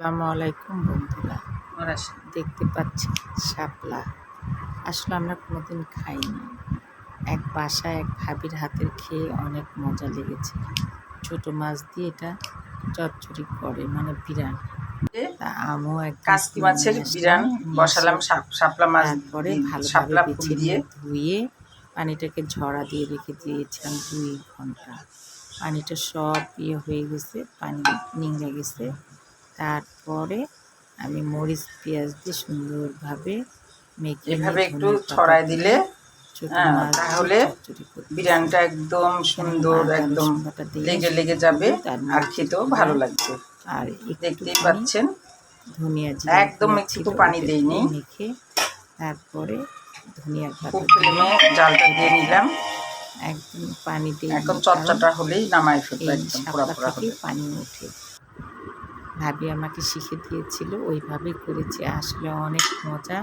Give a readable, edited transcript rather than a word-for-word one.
আসসালামু আলাইকুম বন্ধুরা, দেখতে পাচ্ছেন শাপলা। আসলে আমরা কোনোদিন খাইনি। এক বাসায় এক ভাবির হাতের খেয়ে অনেক মজা লেগেছে। ছোট মাছ দিয়ে এটা চচ্চড়ি করে, মানে বিরান। তা আমও একদম কাসকি মাছের বিরান বসালাম, শাপলা মাছ তারপরে ভালোভাবে শাপলা ফুল বেছে দিয়ে নিয়ে ধুয়ে পানিটাকে ঝরা দিয়ে রেখে দিয়েছিলাম 2 ঘন্টা। পানিটা সব হয়ে গেছে, পানি নিংড়ে গেছে। তারপরে আমি মরিচ পেঁয়াজ দিয়ে সুন্দরভাবে মেখে নিয়ে এভাবে একটু ধনিয়া পাতা ছড়ায় দিয়ে দিলে ছোট মাছ তাহলে চচ্চড়ি করতেছি। বিরানটা একদম সুন্দর, আদা একদম রসুন বাটা দিয়ে লেগে যাবে তার আর মধ্যে খেতেও দিলাম। ভালো লাগবে। আর দেখতেই একটুখানি পাচ্ছেন ধনিয়া জিরা একদম গুঁড়া একটু ছিল, পানি ওটা দেইনি, দিয়ে মেখে তারপরে ধনিয়ার পাতা খুব ফ্লেমে জালটা দিয়ে নিলাম। একদম পানি এখন দিইনি, কারণ চটচটা হলেই নামাই ফেলবো, এই একদম পোড়া শাপলা পোড়া থেকেই হলে। পানি ওঠে। ভাবি আমাকে শিখে দিয়েছিল, ওইভাবেই করেছি। আসলে অনেক মজা।